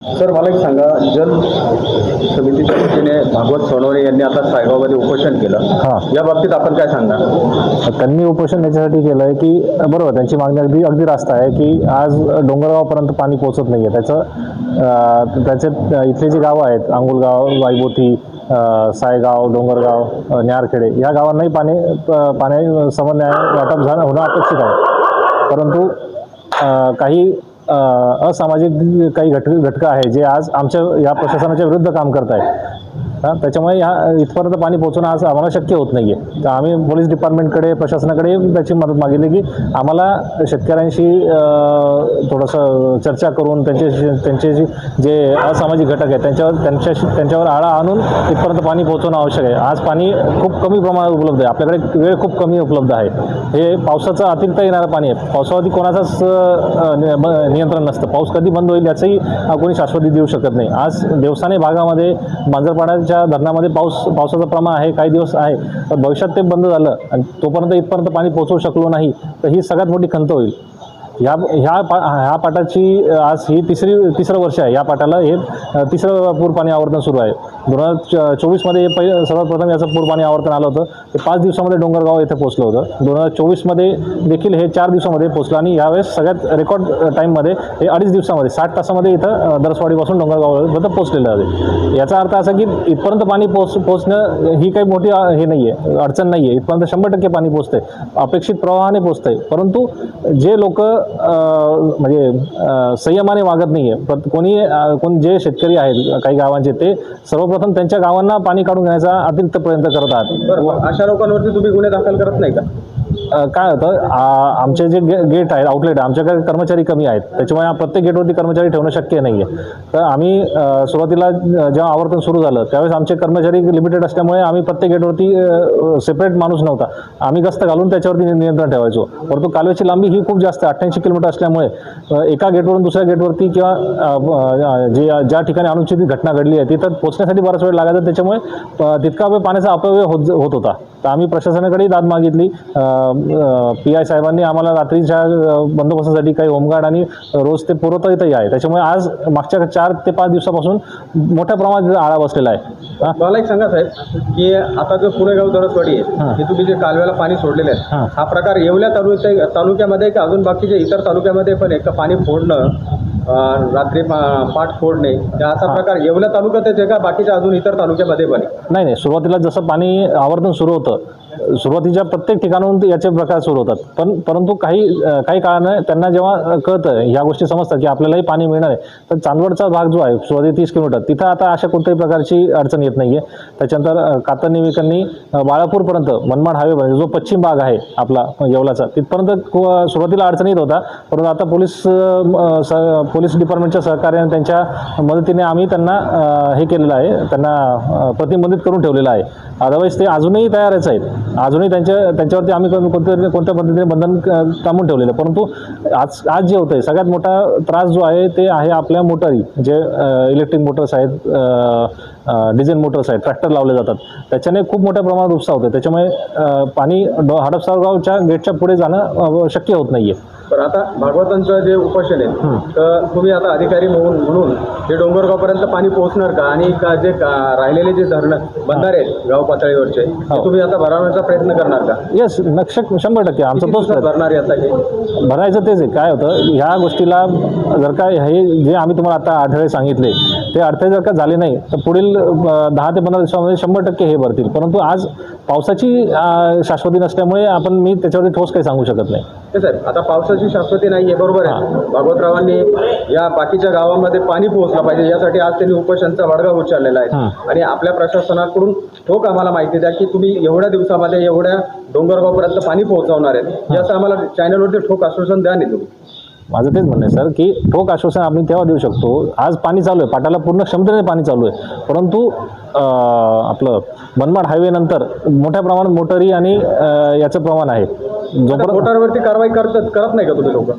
Sir मला एक सांगा, जल समितीच्या वतीने भागवत सोनवणे यांनी आता सायगावमध्ये उपोषण केलं. या बाबतीत आपण काय सांगणार? त्यांनी उपोषण याच्यासाठी केलं आहे की बरोबर त्यांची मागणी अगदी रास्त आहे की आज डोंगरगावपर्यंत पाणी पोहोचत नाही आहे. त्याचे इथले जे गावं आहेत, अंगुलगाव, वाईबोथी, सायगाव, डोंगरगाव, न्यारखेडे या गावांनाही पाणी समन्वय वाटप होणं अपेक्षित आहे. परंतु काही असामाजिक काही घटक आहे जे आज आमच्या या प्रशासनाच्या विरुद्ध काम करत आहेत. त्याच्यामुळे इथपर्यंत पाणी पोहोचणं आज आम्हाला शक्य होत नाही आहे. तर आम्ही पोलीस डिपार्टमेंटकडे, प्रशासनाकडे त्याची मदत मागितली की आम्हाला शेतकऱ्यांशी थोडंसं चर्चा करून त्यांचे जे असामाजिक घटक आहेत त्यांच्यावर आळा आणून इथपर्यंत पाणी पोहोचवणं आवश्यक आहे. आज पाणी खूप कमी प्रमाणात उपलब्ध आहे, आपल्याकडे वेळ खूप कमी उपलब्ध आहे. हे पावसाचं अतिरिक्त येणारं पाणी आहे. पावसावरती कोणाचाच नियंत्रण नसतं. पाऊस कधी बंद होईल याचंही कोणी शाश्वती देऊ शकत नाही. आज देवसाने भागामध्ये मांजरपाड्याच्या धरणामध्ये पावसाचं प्रमाण आहे, काही दिवस आहे, तर भविष्यात ते बंद झालं आणि तोपर्यंत इथपर्यंत पाणी पोहोचवू शकलो नाही तर ही सगळ्यात मोठी खंत होईल. ह्या पाटाची आज ही तिसरं वर्ष आहे. या पाटाला हे तिसरं पूर पाणी आवर्तन सुरू आहे. 2024मध्ये सर्वात प्रथम याचं पूर पाणी आवर्तन आलं होतं. ते 5 दिवसामध्ये डोंगरगाव येथे पोहोचलं होतं. 2024मध्ये देखील हे 4 दिवसामध्ये पोहोचलं आणि यावेळेस सगळ्यात रेकॉर्ड टाईममध्ये हे 2.5 दिवसामध्ये 60 तासामध्ये इथं दरसवाडीपासून डोंगरगावपर्यंत पोहोचलेलं आहे. याचा अर्थ असा की इथपर्यंत पाणी पोहोचणं ही काही मोठी हे नाही आहे, अडचण नाही आहे. इथपर्यंत 100% पाणी पोहोचतंय, अपेक्षित प्रवाहाने पोहोचतंय. परंतु जे लोक म्हणजे संयमाने वागत नाही आहे, कोणी जे शेतकरी आहेत काही गावांचे, ते सर्वप्रथम त्यांच्या गावांना पाणी काढून घेण्याचा अतिरिक्त प्रयत्न करत आहेत. बरं, अशा लोकांवरती तुम्ही गुन्हे दाखल करत नाही का? काय होतं, आमचे जे गेट आहेत, आउटलेट आहे, आमच्याकडे कर्मचारी कमी आहेत. त्याच्यामुळे प्रत्येक गेटवरती कर्मचारी ठेवणं शक्य नाही आहे. तर आम्ही सुरुवातीला जेव्हा आवर्तन सुरू झालं त्यावेळेस आमचे कर्मचारी लिमिटेड असल्यामुळे आम्ही प्रत्येक गेटवरती सेपरेट माणूस नव्हता. आम्ही गस्त घालून त्याच्यावरती नियंत्रण ठेवायचो. परंतु कालव्याची लांबी ही खूप जास्त 88 किलोमीटर असल्यामुळे एका गेटवरून दुसऱ्या गेटवरती किंवा ज्या ठिकाणी अनुचित घटना घडली आहे तिथं पोहोचण्यासाठी बराच वेळ लागायचा. त्याच्यामुळे तितका वेळ पाण्याचा अपव्यय होत होता. तर आम्ही प्रशासनाकडेही दाद मागितली. PI साहेबांनी आम्हाला रात्रीच्या बंदोबस्तासाठी काही होमगार्ड आणि रोज ते पुरवठही आहे. त्याच्यामुळे आज मागच्या 4 ते 5 दिवसापासून मोठ्या प्रमाणात आळा बसलेला आहे. मला एक सांगा साहेब, की आता जो पुणेगाव दरसवाडी आहे, हे तुम्ही जे कालव्याला पाणी सोडलेले आहे, हा प्रकार येवल्या तालुक्यामध्ये का अजून बाकीच्या इतर तालुक्यामध्ये पण एक पाणी फोडणं, रात्री पाठ फोडणे, असा प्रकार येवल्या तालुक्यातच आहे का बाकीच्या अजून इतर तालुक्यामध्ये पण? नाही, सुरुवातीला जसं पाणी आवर्तन सुरू होतं, सुरुवातीच्या प्रत्येक ठिकाणाहून याचे प्रकार सुरू होतात. परंतु काही काळाने त्यांना जेव्हा कळतं, ह्या गोष्टी समजतात की आपल्यालाही पाणी मिळणार आहे, तर चांदवडचा भाग जो आहे सुरुवाती 30 किलोमीटर, तिथं आता अशा कोणत्याही प्रकारची अडचण येत नाही आहे. त्याच्यानंतर कातरणी विकणी बाळापूरपर्यंत मनमाड हायवे जो पश्चिम भाग आहे आपला येवलाचा, तिथपर्यंत सुरुवातीला अडचण येत होता. परंतु आता पोलीस डिपार्टमेंटच्या सहकार्याने, त्यांच्या मदतीने आम्ही त्यांना हे केलेलं आहे, त्यांना प्रतिबंधित करून ठेवलेलं आहे. अदरवाईज ते अजूनही तयारच आहेत. अजूनही त्यांच्यावरती आम्ही कोणत्या पद्धतीने बंधन टांबून ठेवलेलं. परंतु आज जे होतं आहे, सगळ्यात मोठा त्रास जो आहे ते आहे आपल्या मोटारी, जे इलेक्ट्रिक मोटर्स आहेत, डिझेल मोटर्स आहेत, ट्रॅक्टर लावले जातात, त्याच्याने खूप मोठ्या प्रमाणात उपसा होतो. त्याच्यामुळे पाणी हडपसरगावच्या गेटच्या पुढे जाणं शक्य होत नाही आहे. तर आता भागवतांचं जे उपोषण आहे, तर तुम्ही आता अधिकारी म्हणून हे डोंगरगावपर्यंत पाणी पोहोचणार का? आणि जे राहिलेले जे धरण बंधारे आहेत गाव पातळीवरचे, ते तुम्ही आता भरवण्याचा प्रयत्न करणार का? येस, 100% आमचा तोच भरणार याचा भरायचं तेच आहे. काय होतं, ह्या गोष्टीला जर का हे जे आम्ही तुम्हाला आता अडथळे सांगितले, ते अडथळे जर का झाले नाही तर पुढील 10 ते 15 दिवसामध्ये 100% हे भरतील. परंतु आज पावसाची शाश्वती नसल्यामुळे मी त्याच्यावरती ठोस काही सांगू शकत नाही. ते साहेब, आता पावसाची शाश्वती नाही आहे, बरोबर आहे. भागवतरावांनी या बाकीच्या गावांमध्ये पाणी पोहोचलं पाहिजे यासाठी आज त्यांनी उपोषणचा बडगा उचललेला आहे. आणि आपल्या प्रशासनाकडून ठोक आम्हाला माहिती द्या की तुम्ही एवढ्या दिवसामध्ये एवढ्या डोंगरगावपर्यंत पाणी पोहोचवणार आहेत, याचं आम्हाला चॅनलवरती ठोक आश्वासन द्या. नाही तुम्ही, माझं तेच म्हणणं आहे सर की ठोक आश्वासन आम्ही तेव्हा देऊ शकतो. आज पाणी चालू आहे, पाटाला पूर्ण क्षमतेने पाणी चालू आहे. परंतु आपलं मनमाड हायवे नंतर मोठ्या प्रमाणात मोटरी आणि याचं प्रमाण आहे. जोपर्यंत मोटारवरती कारवाई करत नाही का तुम्ही लोक?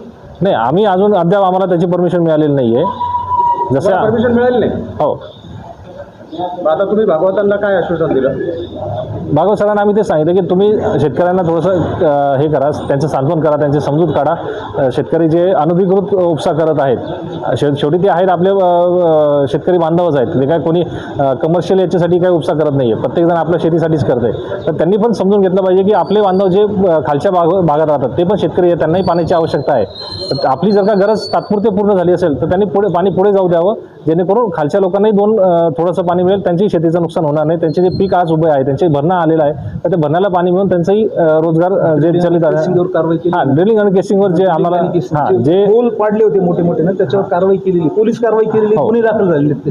नाही, आम्ही अजून अद्याप आम्हाला त्याची परमिशन मिळालेली नाही आहे. जसं परमिशन मिळाली नाही? हो. मग आता तुम्ही भागवतांना काय आश्वासन दिलं? भागवत सरांना आम्ही ते सांगितलं की तुम्ही शेतकऱ्यांना थोडंसं हे करा, त्यांचं सांत्वन करा, त्यांची समजूत काढा. शेतकरी जे अनधिकृत उपसा करत आहेत, शेवटी ते आहेत आपले शेतकरी बांधवच आहेत, ते काय कोणी कमर्शियल याच्यासाठी काही उपसा करत नाही आहे, प्रत्येकजण आपल्या शेतीसाठीच करत आहे. तर त्यांनी पण समजून घेतलं पाहिजे की आपले बांधव जे खालच्या भागात राहतात ते पण शेतकरी आहे, त्यांनाही पाण्याची आवश्यकता आहे. तर आपली जर का गरज तात्पुरते पूर्ण झाली असेल तर त्यांनी पाणी पुढे जाऊ द्यावं, जेणेकरून खालच्या लोकांनाही थोडंसं पाणी मिळेल, त्यांचीही शेतीचं नुकसान होणार नाही. त्यांचे जे पीक आज उभे आहे, त्यांचे भरणा आलेला आहे, तर त्या भरण्याला पाणी मिळून त्यांचाही रोजगार जे चालित आहे. हां, ड्रिलिंग आणि केसिंगवर जे आम्हाला जे पोल पाडले होते मोठे मोठे ना, त्याच्यावर कारवाई केलेली, पोलीस कारवाई केलेली, गुन्हे दाखल झालेले.